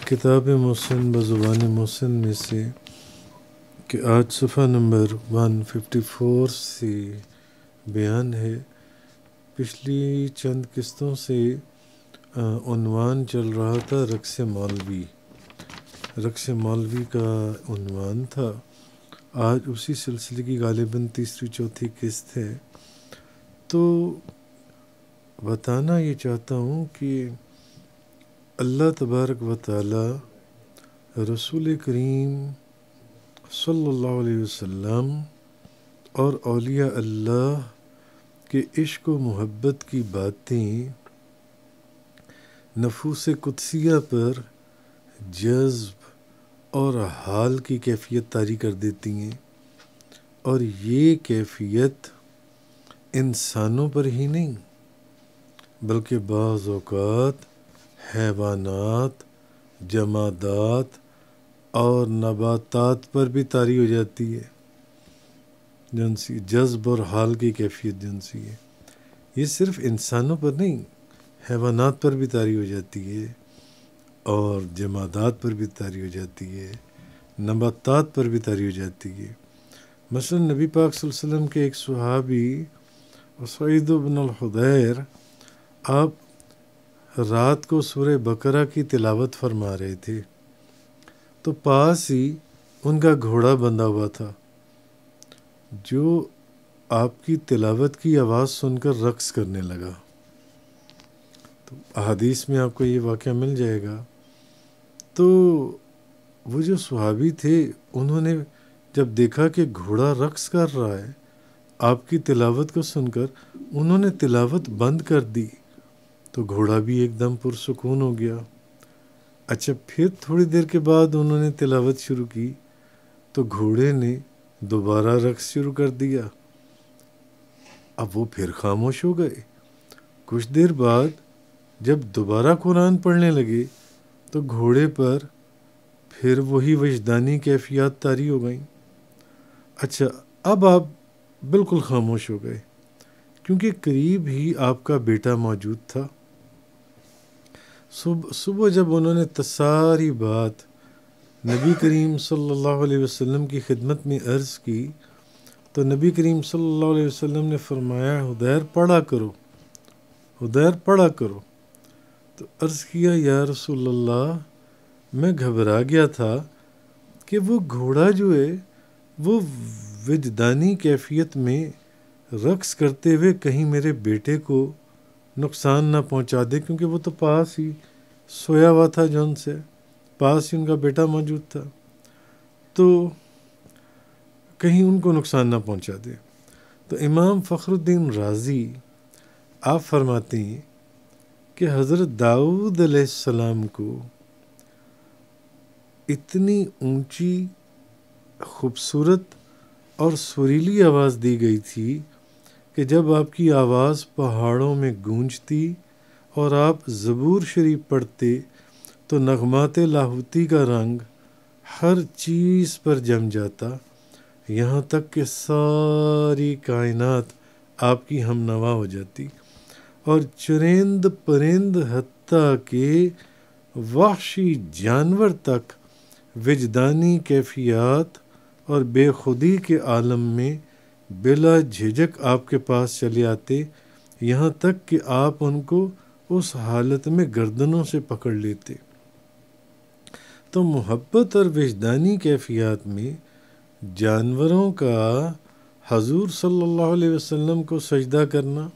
کتاب محسن بزبان محسن میں سے کہ آج صفحہ نمبر 154 سے بیان ہے۔ پچھلی چند قسطوں سے عنوان چل رہا تھا رقص مولوی۔ رقص مولوی کا عنوان تھا۔ آج اسی سلسلے کی غالباً تیسری چوتھی قسط ہے۔ تو بتانا یہ چاہتا ہوں کہ اللہ تبارک و تعالی رسول کریم صلی اللہ علیہ وسلم اور اولیاء اللہ کے عشق و محبت کی باتیں نفوس قدسیہ پر جذب اور حال کی کیفیت طاری کر دیتی ہیں، اور یہ کیفیت انسانوں پر ہی نہیں بلکہ بعض اوقات حیوانات، جمادات اور نباتات پر بھی طاری ہو جاتی ہے۔ جنسی جذب اور حال کی کیفیت جنسی ہے، یہ صرف انسانوں پر نہیں، حیوانات پر بھی طاری ہو جاتی ہے اور جمادات پر بھی طاری ہو جاتی ہے، نباتات پر بھی طاری ہو جاتی ہے۔ مثلا نبی پاک صلی اللہ علیہ وسلم کے ایک صحابی سعید بن الحضیر، آپ رات کو سورہ بقرہ کی تلاوت فرما رہے تھے تو پاس ہی ان کا گھوڑا بندھا ہوا تھا، جو آپ کی تلاوت کی آواز سن کر رقص کرنے لگا۔ تو احادیث میں آپ کو یہ واقعہ مل جائے گا۔ تو وہ جو صحابی تھے، انہوں نے جب دیکھا کہ گھوڑا رقص کر رہا ہے آپ کی تلاوت کو سن کر، انہوں نے تلاوت بند کر دی تو گھوڑا بھی ایک دم پرسکون ہو گیا۔ اچھا، پھر تھوڑی دیر کے بعد انہوں نے تلاوت شروع کی تو گھوڑے نے دوبارہ رقص شروع کر دیا۔ اب وہ پھر خاموش ہو گئے۔ کچھ دیر بعد جب دوبارہ قرآن پڑھنے لگے تو گھوڑے پر پھر وہی وجدانی کیفیات طاری ہو گئیں۔ اچھا، اب آپ بالکل خاموش ہو گئے کیونکہ قریب ہی آپ کا بیٹا موجود تھا۔ صبح جب انہوں نے ساری بات نبی کریم صلی اللہ علیہ وسلم کی خدمت میں عرض کی تو نبی کریم صلی اللہ علیہ وسلم نے فرمایا، حضیر پڑھا کرو، حضیر پڑھا کرو۔ تو عرض کیا، یا رسول اللہ، میں گھبرا گیا تھا کہ وہ گھوڑا جو ہے وہ وجدانی کیفیت میں رقص کرتے ہوئے کہیں میرے بیٹے کو نقصان نہ پہنچا دے، کیونکہ وہ تو پاس ہی سویا ہوا تھا، جو ان سے پاس ہی ان کا بیٹا موجود تھا، تو کہیں ان کو نقصان نہ پہنچا دے۔ تو امام فخر الدین رازی آپ فرماتے ہیں کہ حضرت داؤد علیہ السلام کو اتنی اونچی، خوبصورت اور سریلی آواز دی گئی تھی کہ جب آپ کی آواز پہاڑوں میں گونجتی اور آپ زبور شریف پڑھتے تو نغمات لاہوتی کا رنگ ہر چیز پر جم جاتا، یہاں تک کہ ساری کائنات آپ کی ہم نوا ہو جاتی، اور چرند پرند حتیٰ کہ وحشی جانور تک وجدانی کیفیات اور بے خودی کے عالم میں بلا جھجک آپ کے پاس چلے آتے، یہاں تک کہ آپ ان کو اس حالت میں گردنوں سے پکڑ لیتے۔ تو محبت اور وجدانی کیفیات میں جانوروں کا حضور صلی اللہ علیہ وسلم کو سجدہ کرنا،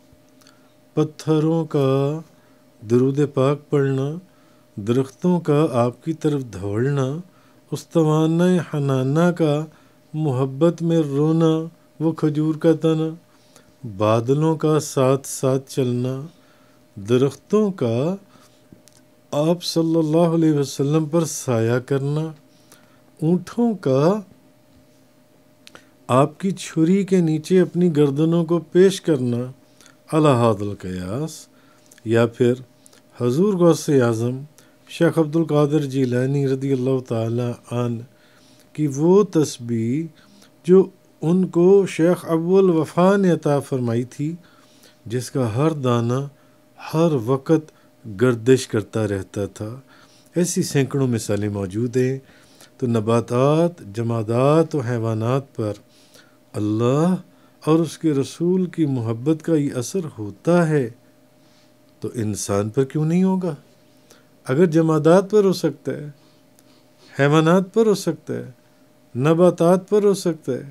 پتھروں کا درود پاک پڑھنا، درختوں کا آپ کی طرف دوڑنا، استوانہ حنانہ کا محبت میں رونا، وہ کھجور کا تنا، بادلوں کا ساتھ ساتھ چلنا، درختوں کا آپ صلی اللہ علیہ وسلم پر سایہ کرنا، اونٹوں کا آپ کی چھری کے نیچے اپنی گردنوں کو پیش کرنا، علی ھذا القیاس، یا پھر حضور غوث اعظم شیخ عبد القادر جیلانی رضی اللہ تعالی عنہ کی وہ تسبیح جو ان کو شیخ ابو الوفا نے عطا فرمائی تھی، جس کا ہر دانہ ہر وقت گردش کرتا رہتا تھا، ایسی سینکڑوں مثالیں موجود ہیں۔ تو نباتات، جمادات و حیوانات پر اللہ اور اس کے رسول کی محبت کا یہ اثر ہوتا ہے تو انسان پر کیوں نہیں ہوگا؟ اگر جمادات پر ہو سکتا ہے، حیوانات پر ہو سکتا ہے، نباتات پر ہو سکتا ہے،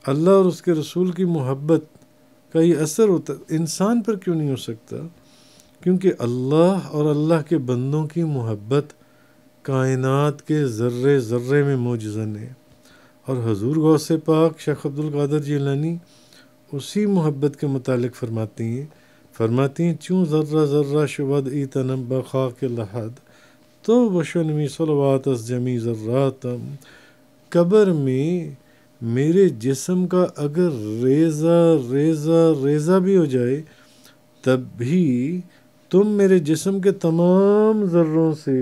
اللہ اور اس کے رسول کی محبت کا یہ اثر ہوتا ہے، انسان پر کیوں نہیں ہو سکتا؟ کیونکہ اللہ اور اللہ کے بندوں کی محبت کائنات کے ذرے ذرے میں موجزن ہے۔ اور حضور غوث پاک شیخ عبد القادر جیلانی اسی محبت کے متعلق فرماتی ہیں چوں ذرہ ذرہ شود ای تنم بخاک لحد تو وشنمی صلوات از جمی ذراتم، قبر میں میرے جسم کا اگر ریزہ ریزہ ریزہ بھی ہو جائے تب بھی تم میرے جسم کے تمام ذروں سے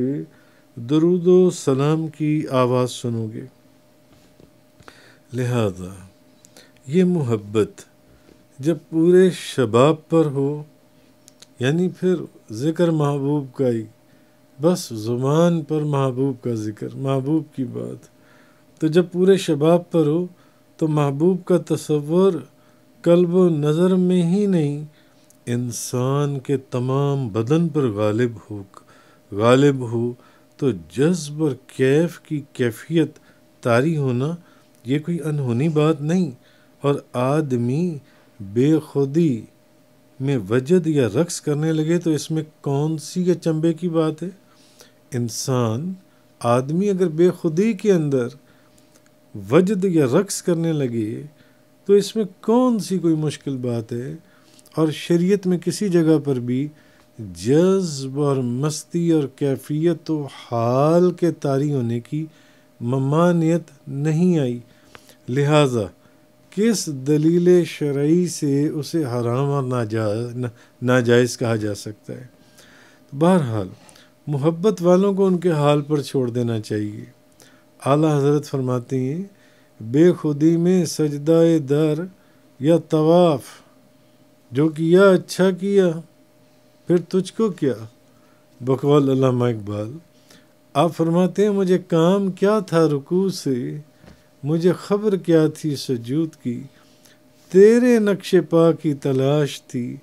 درود و سلام کی آواز سنو گے۔ لہذا یہ محبت جب پورے شباب پر ہو، یعنی پھر ذکر محبوب کا ہی، بس زبان پر محبوب کا ذکر، محبوب کی بات، تو جب پورے شباب پر ہو تو محبوب کا تصور قلب و نظر میں ہی نہیں، انسان کے تمام بدن پر غالب ہو تو جذب اور کیف کی کیفیت طاری ہونا یہ کوئی انہونی بات نہیں۔ اور آدمی بے خودی میں وجد یا رقص کرنے لگے تو اس میں کون سی اچنبے کی بات ہے؟ آدمی اگر بے خودی کے اندر وجد یا رقص کرنے لگے تو اس میں کون سی کوئی مشکل بات ہے؟ اور شریعت میں کسی جگہ پر بھی جذب اور مستی اور کیفیت و حال کے طاری ہونے کی ممانعت نہیں آئی، لہٰذا کس دلیل شرعی سے اسے حرام اور ناجائز کہا جا سکتا ہے؟ بہرحال محبت والوں کو ان کے حال پر چھوڑ دینا چاہیے۔ اعلیٰ حضرت فرماتے ہیں بے خودی میں سجدہ در یا طواف جو کیا اچھا کیا، پھر تجھ کو کیا؟ بقول علامہ اقبال آپ فرماتے ہیں مجھے کام کیا تھا رکوع سے، مجھے خبر کیا تھی سجود کی، تیرے نقش پا کی تلاش تھی،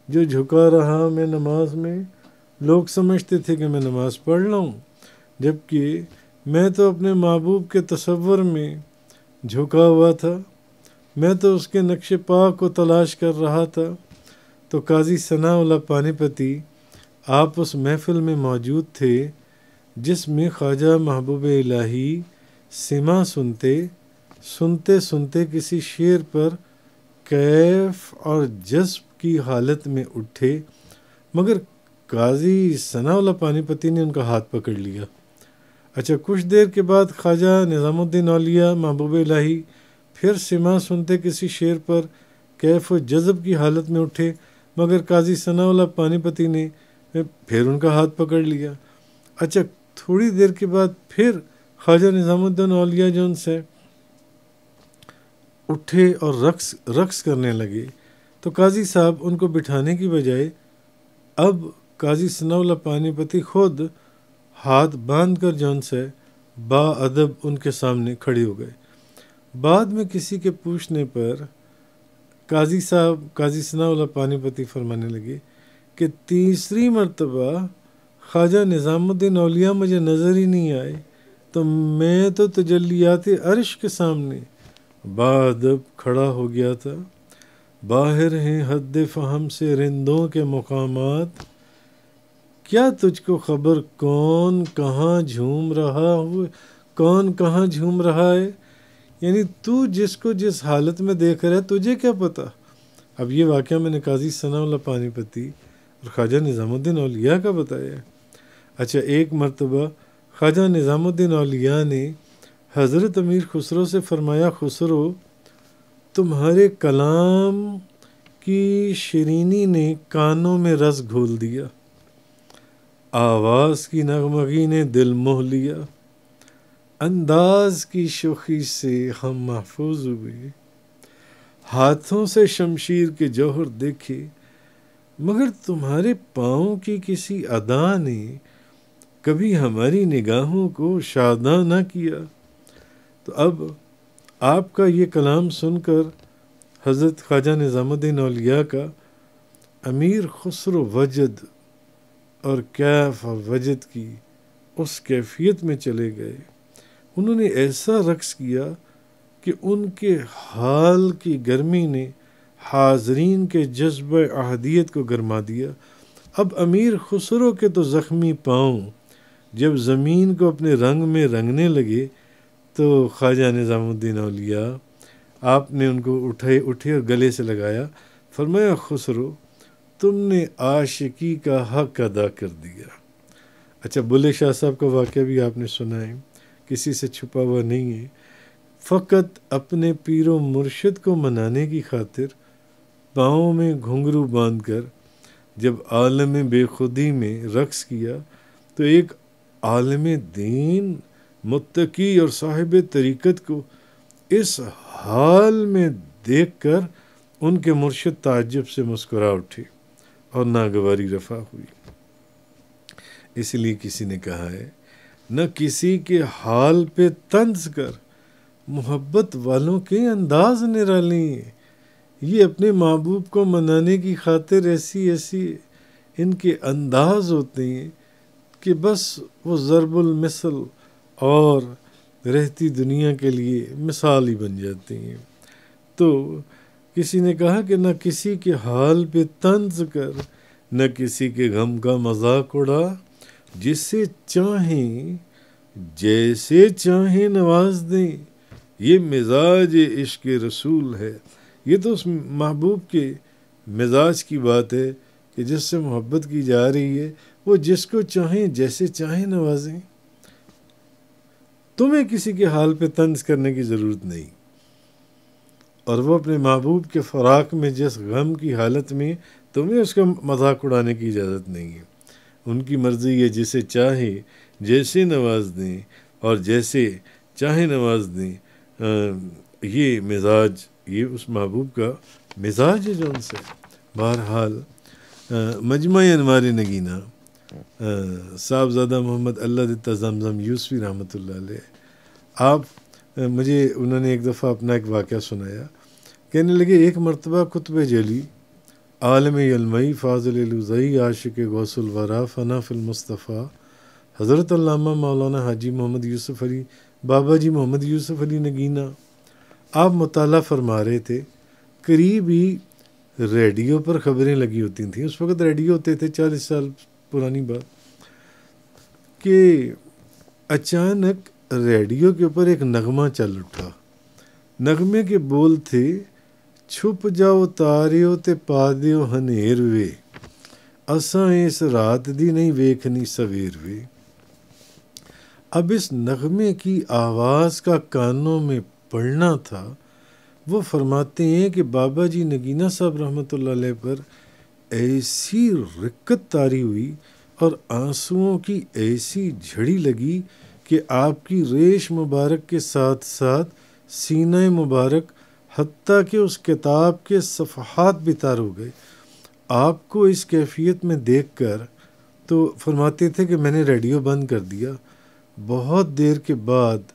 جو جھکا رہا میں نماز میں، لوگ سمجھتے تھے کہ میں نماز پڑھ لوں، جبکہ میں تو اپنے محبوب کے تصور میں جھکا ہوا تھا، میں تو اس کے نقش پا کو تلاش کر رہا تھا۔ تو قاضی ثناء اللہ پانی پتی آپ اس محفل میں موجود تھے جس میں خواجہ محبوب الہی سماع سنتے کسی شعر پر کیف اور جذب کی حالت میں اٹھے، مگر قاضی ثناء اللہ پانی پتی نے ان کا ہاتھ پکڑ لیا۔ اچھا کچھ دیر کے بعد خواجہ نظام الدین اولیاء محبوب الہی پھر سماع سنتے کسی شعر پر کیف و جذب کی حالت میں اٹھے، مگر قاضی ثناء اللہ پانی پتی نے پھر ان کا ہاتھ پکڑ لیا۔ اچھا تھوڑی دیر کے بعد پھر خواجہ نظام الدین اولیاء جو ان سے اٹھے اور رقص کرنے لگے، تو قاضی صاحب ان کو بٹھانے کی بجائے اب قاضی ثناء اللہ پانی پتی خود ہاتھ باندھ کر جو ان سے با ادب ان کے سامنے کھڑے ہو گئے۔ بعد میں کسی کے پوچھنے پر قاضی ثناء اللہ پانی پتی فرمانے لگے کہ تیسری مرتبہ خواجہ نظام الدین اولیاء مجھے نظر ہی نہیں آئے، تو میں تو تجلیات عرش کے سامنے بادب کھڑا ہو گیا تھا۔ باہر ہیں حد فہم سے رندوں کے مقامات، کیا تجھ کو خبر کون کہاں جھوم رہا ہے؟ یعنی تو جس کو جس حالت میں دیکھ رہا ہے تجھے کیا پتہ؟ اب یہ واقعہ میں نے قاضی ثناء اللہ پانی پتی اور خواجہ نظام الدین اولیاء کا بتایا ہے۔ اچھا ایک مرتبہ خواجہ نظام الدین اولیاء نے حضرت امیر خسرو سے فرمایا خسرو تمہارے کلام کی شیرینی نے کانوں میں رس گھول دیا، آواز کی نغمگی نے دل موہ لیا، انداز کی شوخی سے ہم محفوظ ہوئے، ہاتھوں سے شمشیر کے جوہر دیکھے، مگر تمہارے پاؤں کی کسی ادا نے کبھی ہماری نگاہوں کو شاداں نہ کیا۔ تو اب آپ کا یہ کلام سن کر حضرت خواجہ نظام الدین اولیاء کا امیر خسرو وجد اور کیف اور وجد کی اس کیفیت میں چلے گئے۔ انہوں نے ایسا رقص کیا کہ ان کے حال کی گرمی نے حاضرین کے جذبہ احدیت کو گرما دیا۔ اب امیر خسرو کے تو زخمی پاؤں جب زمین کو اپنے رنگ میں رنگنے لگے تو خواجہ نظام الدین اولیاء آپ نے ان کو اٹھے اور گلے سے لگایا، فرمایا خسرو تم نے عاشقی کا حق ادا کر دیا۔ اچھا، بلے شاہ صاحب کا واقعہ بھی آپ نے سنا ہے، کسی سے چھپا ہوا نہیں ہے۔ فقط اپنے پیر و مرشد کو منانے کی خاطر پاؤں میں گھنگرو باندھ کر جب عالم بے خودی میں رقص کیا تو ایک عالم دین متقی اور صاحب طریقت کو اس حال میں دیکھ کر ان کے مرشد تعجب سے مسکرا اٹھے اور ناگواری رفع ہوئی۔ اس لیے کسی نے کہا ہے، نہ کسی کے حال پہ طنز کر محبت والوں کے انداز نرالے ہیں۔ یہ اپنے محبوب کو منانے کی خاطر ایسی ان کے انداز ہوتے ہیں کہ بس وہ ضرب المثل اور رہتی دنیا کے لیے مثال ہی بن جاتے ہیں۔ تو کسی نے کہا کہ نہ کسی کے حال پہ طنز کر، نہ کسی کے غم کا مذاق اڑا، جسے چاہیں جیسے چاہیں نواز دیں، یہ مزاج عشق رسول ہے۔ یہ تو اس محبوب کے مزاج کی بات ہے کہ جس سے محبت کی جا رہی ہے وہ جس کو چاہیں جیسے چاہیں نوازیں، تمہیں کسی کے حال پہ طنز کرنے کی ضرورت نہیں، اور وہ اپنے محبوب کے فراق میں جس غم کی حالت میں تمہیں اس کا مذاق اڑانے کی اجازت نہیں ہے۔ ان کی مرضی ہے جسے چاہے جیسے نواز دیں اور جیسے چاہے نواز دیں۔ یہ مزاج، یہ اس محبوب کا مزاج ہے جو ان سے۔ بہرحال مجمع انوار نگینہ صاحبزادہ محمد اللہ دتا زمزم یوسفی رحمۃ اللہ علیہ، انہوں نے ایک دفعہ اپنا ایک واقعہ سنایا۔ کہنے لگے ایک مرتبہ قطب جلی عالم علمائی فاضل لوزئی عاشق غوث الورا فنا فی المصطفیٰ حضرت علامہ مولانا حاجی محمد یوسف علی بابا جی محمد یوسف علی نگینہ آپ مطالعہ فرما رہے تھے۔ قریب ہی ریڈیو پر خبریں لگی ہوتی تھیں، اس وقت ریڈیو ہوتے تھے، 40 سال پرانی بات، کہ اچانک ریڈیو کے اوپر ایک نغمہ چل اٹھا۔ نغمے کے بول تھے، چھپ جاؤ تاریو تے پا دیو ہنیر وے، اساں اس رات دی نہیں ویکھنی سویر وے۔ اب اس نغمے کی آواز کا کانوں میں پڑنا تھا۔ وہ فرماتے ہیں کہ بابا جی نگینہ صاحب رحمۃ اللہ علیہ پر ایسی رقت طاری ہوئی اور آنسوؤں کی ایسی جھڑی لگی کہ آپ کی ریش مبارک کے ساتھ ساتھ سینہ مبارک حتیٰ کہ اس کتاب کے صفحات بھی تار ہو گئے۔ آپ کو اس کیفیت میں دیکھ کر تو فرماتے تھے کہ میں نے ریڈیو بند کر دیا۔ بہت دیر کے بعد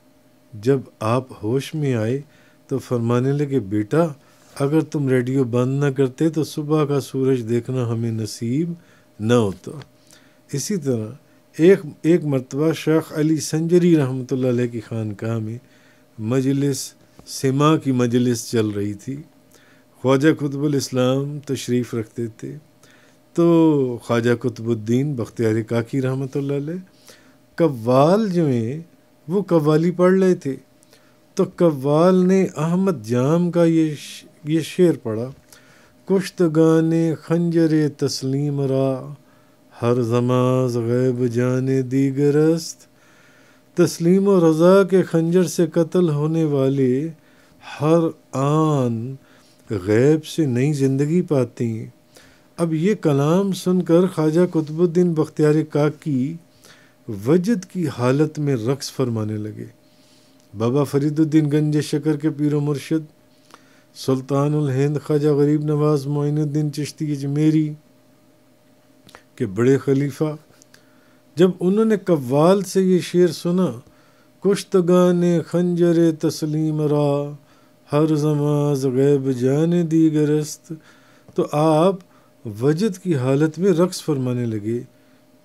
جب آپ ہوش میں آئے تو فرمانے لگے، بیٹا اگر تم ریڈیو بند نہ کرتے تو صبح کا سورج دیکھنا ہمیں نصیب نہ ہوتا۔ اسی طرح ایک مرتبہ شیخ علی سنجری رحمۃ اللہ علیہ کی خانقاہ میں مجلس سما کی مجلس چل رہی تھی۔ خواجہ قطب الاسلام تشریف رکھتے تھے، تو خواجہ قطب الدین بختیار کاکی رحمۃ اللہ علیہ قوال جو ہیں وہ قوالی پڑھ رہے تھے، تو قوال نے احمد جام کا یہ شعر پڑھا، کشتگان خنجر تسلیم را ہر زماز غیب جانے دیگر است۔ تسلیم و رضا کے خنجر سے قتل ہونے والے ہر آن غیب سے نئی زندگی پاتے ہیں۔ اب یہ کلام سن کر خواجہ قطب الدین بختیار کاکی وجد کی حالت میں رقص فرمانے لگے۔ بابا فرید الدین گنج شکر کے پیر و مرشد سلطان الہند خواجہ غریب نواز معین الدین چشتی اجمیری کے بڑے خلیفہ جب انہوں نے قوال سے یہ شعر سنا، کشتگان خنجر تسلیم را ہر زماز غیب جان دیگرست، تو آپ وجد کی حالت میں رقص فرمانے لگے،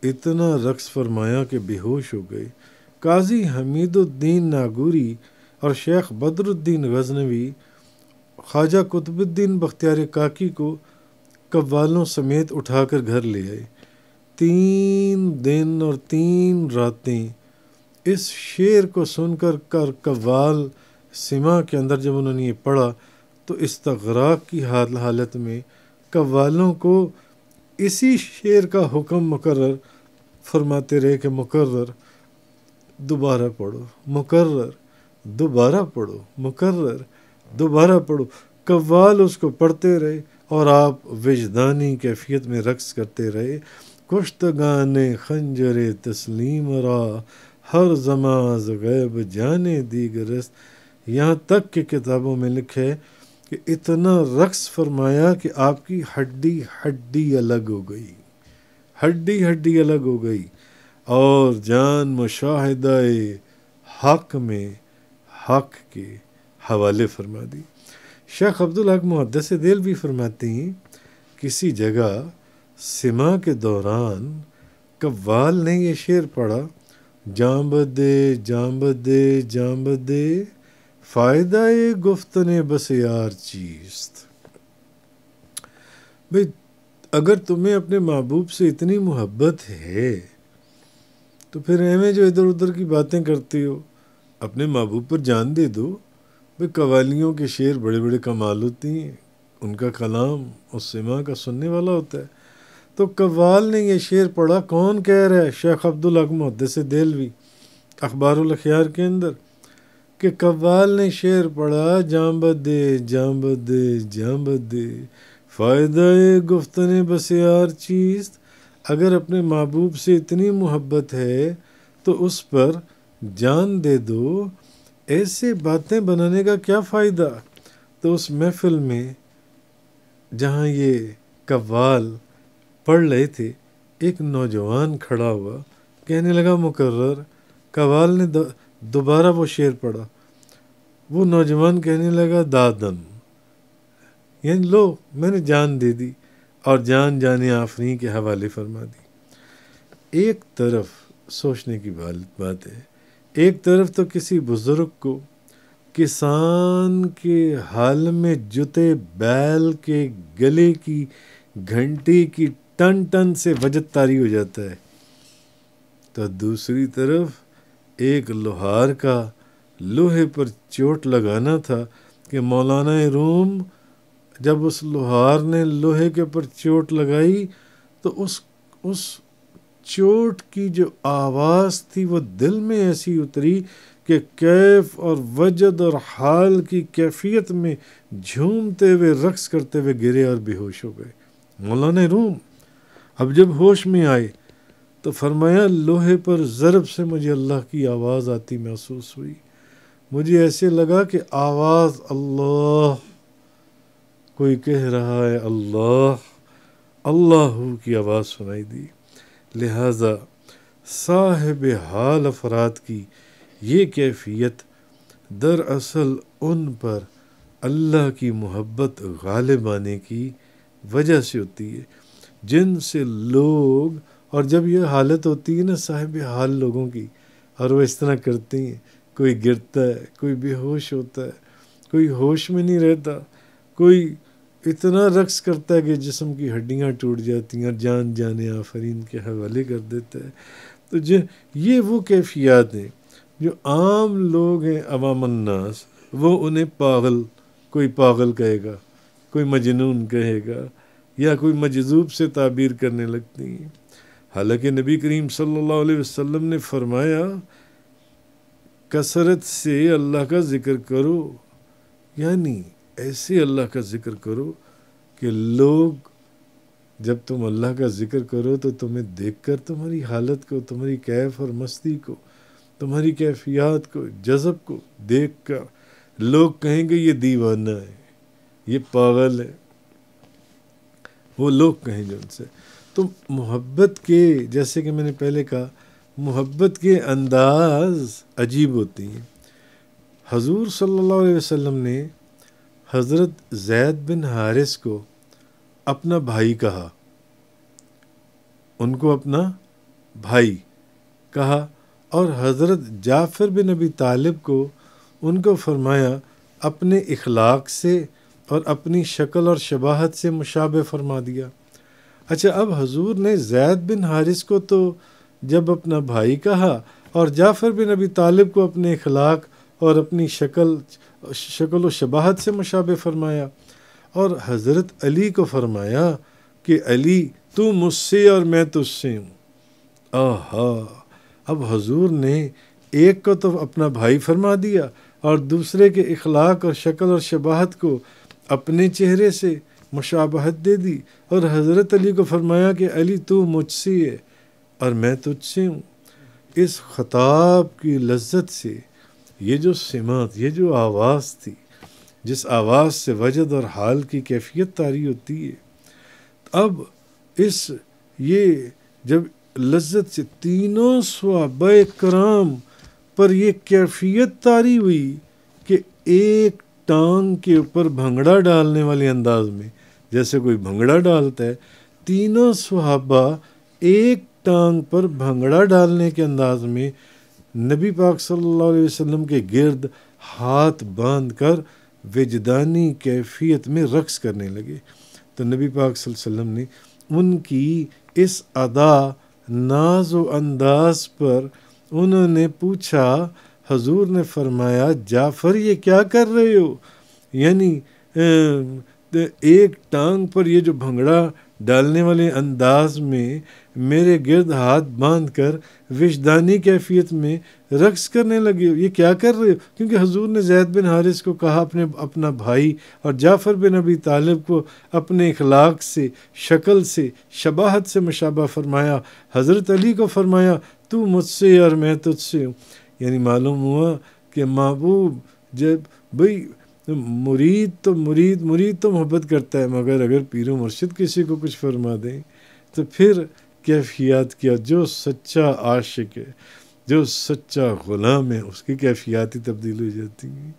اتنا رقص فرمایا کہ بے ہوش ہو گئے۔ قاضی حمید الدین ناگوری اور شیخ بدر الدین غزنوی خواجہ قطب الدین بختیار کاکی کو قوالوں سمیت اٹھا کر گھر لے آئے۔ 3 دن اور 3 راتیں اس شعر کو سن کر قوال سما کے اندر جب انہوں نے یہ پڑھا تو استغراق کی حالت میں قوالوں کو اسی شعر کا حکم مقرر فرماتے رہے کہ مقرر دوبارہ پڑھو، مقرر دوبارہ پڑھو، مقرر دوبارہ پڑھو۔ قوال اس کو پڑھتے رہے اور آپ وجدانی کیفیت میں رقص کرتے رہے۔ کشتگان خنجر تسلیم را ہر زماز غیب جانے دیگرست، یہاں تک کہ کتابوں میں لکھا ہے کہ اتنا رقص فرمایا کہ آپ کی ہڈی ہڈی الگ ہو گئی، ہڈی ہڈی الگ ہو گئی، اور جان مشاہدہ حق میں حق کے حوالے فرما دی۔ شیخ عبدالحق محدث دہلوی فرماتے ہیں کسی جگہ سما کے دوران قوال نے یہ شعر پڑھا، جانب دے جانب دے جانب دے فائدہ گفتن بس یار چیست۔ بھئی اگر تمہیں اپنے محبوب سے اتنی محبت ہے تو پھر ایویں جو ادھر ادھر کی باتیں کرتی ہو، اپنے محبوب پر جان دے دو۔ بھئی قوالیوں کے شعر بڑے بڑے کمال ہوتی ہیں، ان کا کلام اس سما کا سننے والا ہوتا ہے۔ تو قوال نے یہ شعر پڑھا، کون کہہ رہا ہے؟ شیخ عبدالحق محدث دہلوی اخبار الاخیار کے اندر، کہ قوال نے شعر پڑھا، جانب دے جانب دے جانب دے فائدہ گفتن بسیار چیز۔ اگر اپنے محبوب سے اتنی محبت ہے تو اس پر جان دے دو، ایسے باتیں بنانے کا کیا فائدہ؟ تو اس محفل میں جہاں یہ قوال پڑھ رہے تھے، ایک نوجوان کھڑا ہوا، کہنے لگا مقرر۔ قوال نے دوبارہ وہ شعر پڑھا، وہ نوجوان کہنے لگا دادن، یعنی لو میں نے جان دے دی، اور جان جانے آفرین کے حوالے فرما دی۔ ایک طرف سوچنے کی بات ہے، ایک طرف تو کسی بزرگ کو کسان کے حال میں جتے بیل کے گلے کی گھنٹی کی ٹن ٹن سے وجد طاری ہو جاتا ہے، تو دوسری طرف ایک لوہار کا لوہے پر چوٹ لگانا تھا کہ مولانا روم جب اس لوہار نے لوہے کے پر چوٹ لگائی تو اس چوٹ کی جو آواز تھی وہ دل میں ایسی اتری کہ کیف اور وجد اور حال کی کیفیت میں جھومتے ہوئے رقص کرتے ہوئے گرے اور بے ہوش ہو گئے۔ مولانا روم اب جب ہوش میں آئے تو فرمایا لوہے پر ضرب سے مجھے اللہ کی آواز آتی محسوس ہوئی، مجھے ایسے لگا کہ آواز اللہ، کوئی کہہ رہا ہے اللہ اللہ کی آواز سنائی دی۔ لہٰذا صاحب حال افراد کی یہ کیفیت دراصل ان پر اللہ کی محبت غالب آنے کی وجہ سے ہوتی ہے، جن سے لوگ، اور جب یہ حالت ہوتی ہے نا صاحب حال لوگوں کی، اور وہ اس طرح کرتے ہیں، کوئی گرتا ہے، کوئی بے ہوش ہوتا ہے، کوئی ہوش میں نہیں رہتا، کوئی اتنا رقص کرتا ہے کہ جسم کی ہڈیاں ٹوٹ جاتی ہیں اور جان جانے آفرین کے حوالے کر دیتا ہے۔ تو یہ وہ کیفیات ہیں جو عام لوگ ہیں، عوام الناس، وہ انہیں پاگل، کوئی پاگل کہے گا، کوئی مجنون کہے گا، یا کوئی مجذوب سے تعبیر کرنے لگتی ہیں۔ حالانکہ نبی کریم صلی اللہ علیہ وسلم نے فرمایا کثرت سے اللہ کا ذکر کرو، یعنی ایسے اللہ کا ذکر کرو کہ لوگ جب تم اللہ کا ذکر کرو تو تمہیں دیکھ کر تمہاری حالت کو، تمہاری کیف اور مستی کو، تمہاری کیفیات کو، جذب کو دیکھ کر لوگ کہیں گے یہ دیوانہ ہے، یہ پاگل ہے، وہ لوگ کہیں گے ان سے۔ تو محبت کے، جیسے کہ میں نے پہلے کہا محبت کے انداز عجیب ہوتے ہیں. حضور صلی اللہ علیہ وسلم نے حضرت زید بن حارث کو اپنا بھائی کہا، ان کو اپنا بھائی کہا، اور حضرت جعفر بن ابی طالب کو ان کو فرمایا اپنے اخلاق سے اور اپنی شکل اور شباہت سے مشابہ فرما دیا. اچھا، اب حضور نے زید بن حارث کو تو جب اپنا بھائی کہا اور جعفر بن ابی طالب کو اپنے اخلاق اور اپنی شکل و شباہت سے مشابہ فرمایا، اور حضرت علی کو فرمایا کہ علی تو مجھ سے اور میں تجھ سے ہوں. آہا، اب حضور نے ایک کو تو اپنا بھائی فرما دیا اور دوسرے کے اخلاق اور شکل اور شباہت کو اپنے چہرے سے مشابہت دے دی، اور حضرت علی کو فرمایا کہ علی تو مجھ سے ہے اور میں تجھ سے ہوں. اس خطاب کی لذت سے یہ جو سمات، یہ جو آواز تھی، جس آواز سے وجد اور حال کی کیفیت طاری ہوتی ہے، اب یہ جب لذت سے تینوں صحابہ کرام پر یہ کیفیت طاری ہوئی کہ ایک ٹانگ کے اوپر بھنگڑا ڈالنے والے انداز میں، جیسے کوئی بھنگڑا ڈالتا ہے، تینوں صحابہ ایک ٹانگ پر بھنگڑا ڈالنے کے انداز میں نبی پاک صلی اللہ علیہ وسلم کے گرد ہاتھ باندھ کر وجدانی کیفیت میں رقص کرنے لگے. تو نبی پاک صلی اللہ علیہ وسلم نے ان کی اس ادا، ناز و انداز پر انہوں نے پوچھا. حضور نے فرمایا جعفر یہ کیا کر رہے ہو؟ یعنی ایک ٹانگ پر یہ جو بھنگڑا ڈالنے والے انداز میں میرے گرد ہاتھ باندھ کر وجدانی کیفیت میں رقص کرنے لگے ہو، یہ کیا کر رہے ہو؟ کیونکہ حضور نے زید بن حارث کو کہا اپنا بھائی، اور جعفر بن ابی طالب کو اپنے اخلاق سے، شکل سے، شباہت سے مشابہ فرمایا. حضرت علی کو فرمایا تو مجھ سے اور میں تجھ سے ہوں. یعنی معلوم ہوا کہ محبوب جب بھئی مرید تو محبت کرتا ہے، مگر اگر پیر و مرشد کسی کو کچھ فرما دیں تو پھر کیفیات کیا. جو سچا عاشق ہے، جو سچا غلام ہے، اس کی کیفیات ہی تبدیل ہو جاتی ہیں،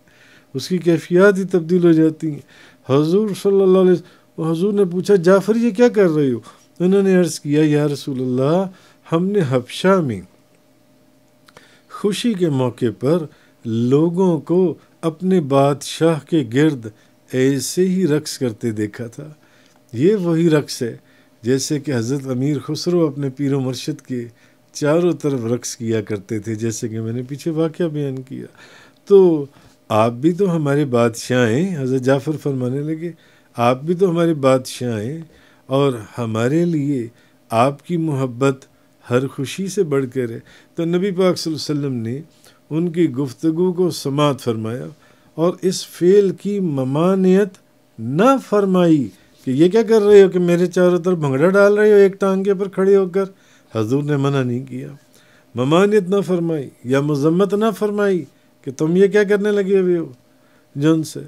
اس کی کیفیات ہی تبدیل ہو جاتی ہیں. حضور صلی اللہ علیہ وسلم، حضور نے پوچھا جعفر یہ کیا کر رہے ہو؟ انہوں نے عرض کیا یا رسول اللہ، ہم نے حبشہ میں خوشی کے موقع پر لوگوں کو اپنے بادشاہ کے گرد ایسے ہی رقص کرتے دیکھا تھا. یہ وہی رقص ہے جیسے کہ حضرت امیر خسرو اپنے پیر و مرشد کے چاروں طرف رقص کیا کرتے تھے، جیسے کہ میں نے پیچھے واقعہ بیان کیا. تو آپ بھی تو ہمارے بادشاہ ہیں. حضرت جعفر فرمانے لگے آپ بھی تو ہمارے بادشاہ ہیں، اور ہمارے لیے آپ کی محبت ہر خوشی سے بڑھ کر ہے. تو نبی پاک صلی اللہ علیہ وسلم نے ان کی گفتگو کو سماعت فرمایا اور اس فعل کی ممانعت نہ فرمائی کہ یہ کیا کر رہے ہو کہ میرے چاروں طرف بھنگڑا ڈال رہے ہو ایک ٹانگ کے پر کھڑے ہو کر. حضور نے منع نہیں کیا، ممانعت نہ فرمائی یا مذمت نہ فرمائی کہ تم یہ کیا کرنے لگے ہوئے ہو. جن سے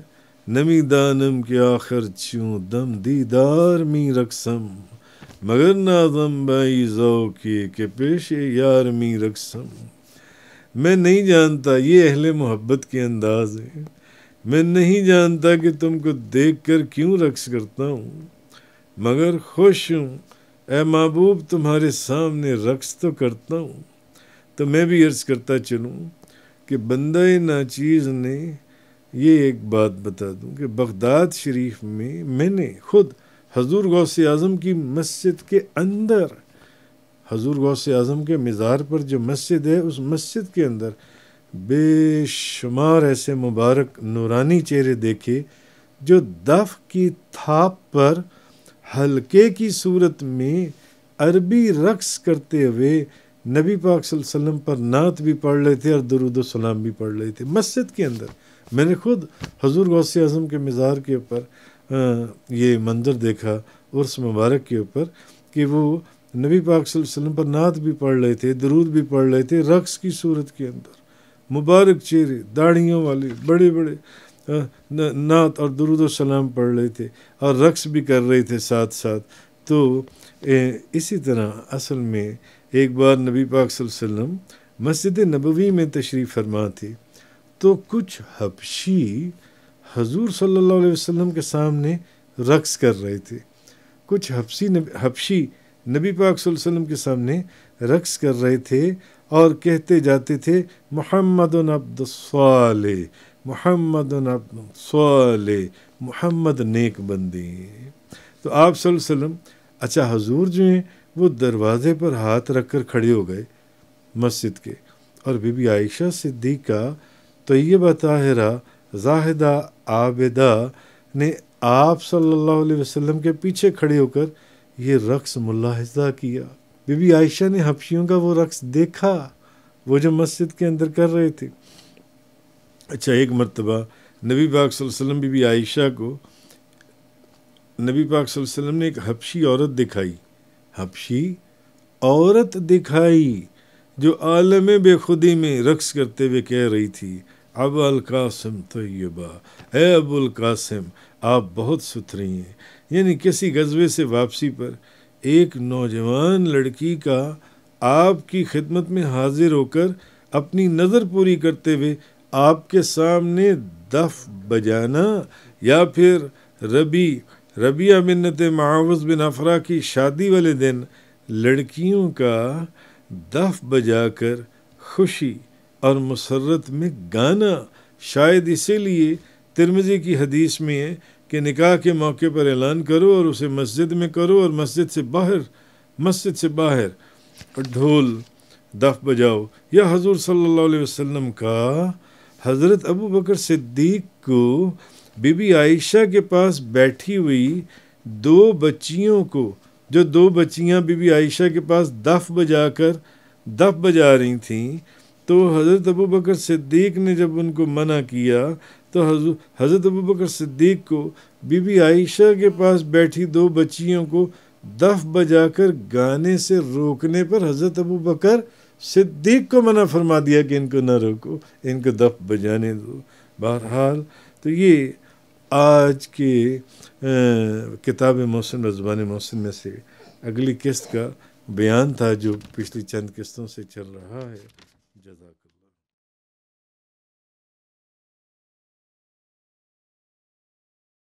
نمی دانم کے آخر چوں دم دیدار می رقصم، مگر نازم بائی ذوقی کہ پیش یار می رقصم. میں نہیں جانتا یہ اہل محبت کے انداز ہے، میں نہیں جانتا کہ تم کو دیکھ کر کیوں رقص کرتا ہوں، مگر خوش ہوں اے محبوب تمہارے سامنے رقص تو کرتا ہوں. تو میں بھی عرض کرتا چلوں کہ بندہ ناچیز نے یہ ایک بات بتا دوں کہ بغداد شریف میں نے خود حضور غوث اعظم کی مسجد کے اندر، حضور غوث اعظم کے مزار پر جو مسجد ہے، اس مسجد کے اندر بے شمار ایسے مبارک نورانی چہرے دیکھے جو دف کی تھاپ پر حلقے کی صورت میں عربی رقص کرتے ہوئے نبی پاک صلی اللہ علیہ وسلم پر نعت بھی پڑھ رہے تھے اور درود و سلام بھی پڑھ رہے تھے مسجد کے اندر. میں نے خود حضور غوث اعظم کے مزار کے اوپر یہ منظر دیکھا عرس مبارک کے اوپر کہ وہ نبی پاک صلی اللہ علیہ وسلم پر نعت بھی پڑھ رہے تھے، درود بھی پڑھ رہے تھے، رقص کی صورت کے اندر. مبارک چہرے، داڑھیوں والے، بڑے بڑے نعت اور درود و سلام پڑھ رہے تھے اور رقص بھی کر رہے تھے ساتھ ساتھ. تو اسی طرح اصل میں ایک بار نبی پاک صلی اللہ علیہ وسلم مسجد نبوی میں تشریف فرما تھے تو کچھ حبشی حضور صلی اللہ علیہ وسلم کے سامنے رقص کر رہے تھے. کچھ حبشی نبی پاک صلی اللہ علیہ وسلم کے سامنے رقص کر رہے تھے اور کہتے جاتے تھے محمد عبد الصالح، محمد عبد الصالح، محمد نیک بندے. تو آپ صلی اللہ علیہ وسلم اچھا حضور جو ہیں وہ دروازے پر ہاتھ رکھ کر کھڑے ہو گئے مسجد کے، اور بی بی عائشہ صدیقہ طیبہ طاہرہ زاہدہ عابدہ نے آپ صلی اللہ علیہ وسلم کے پیچھے کھڑے ہو کر یہ رقص ملاحظہ کیا. بی بی عائشہ نے حبشیوں کا وہ رقص دیکھا، وہ جو مسجد کے اندر کر رہے تھے. اچھا ایک مرتبہ نبی پاک صلی اللہ علیہ وسلم بی بی عائشہ کو نبی پاک صلی اللہ علیہ وسلم نے ایک حبشی عورت دکھائی، حبشی عورت دکھائی جو عالم بے خودی میں رقص کرتے ہوئے کہہ رہی تھی ابو القاسم طیبہ، اے ابو القاسم آپ بہت ستھری ہیں. یعنی کسی غزوے سے واپسی پر ایک نوجوان لڑکی کا آپ کی خدمت میں حاضر ہو کر اپنی نظر پوری کرتے ہوئے آپ کے سامنے دف بجانا، یا پھر ربیہ بنت معاوض بن افرا کی شادی والے دن لڑکیوں کا دف بجا کر خوشی اور مسرت میں گانا. شاید اسی لیے ترمذی کی حدیث میں ہے کہ نکاح کے موقع پر اعلان کرو اور اسے مسجد میں کرو، اور مسجد سے باہر ڈھول دف بجاؤ. یا حضور صلی اللہ علیہ وسلم کا حضرت ابو بکر صدیق کو بی بی عائشہ کے پاس بیٹھی ہوئی دو بچیوں کو، جو دو بچیاں بی بی عائشہ کے پاس دف بجا رہی تھیں، تو حضرت ابو بکر صدیق نے جب ان کو منع کیا تو حضرت ابو بکر صدیق کو بی بی عائشہ کے پاس بیٹھی دو بچیوں کو دف بجا کر گانے سے روکنے پر حضرت ابو بکر صدیق کو منع فرما دیا کہ ان کو نہ روکو، ان کو دف بجانے دو. بہرحال تو یہ آج کے کتاب محسن زبان محسن میں سے اگلی قسط کا بیان تھا جو پچھلی چند قسطوں سے چل رہا ہے. جزاک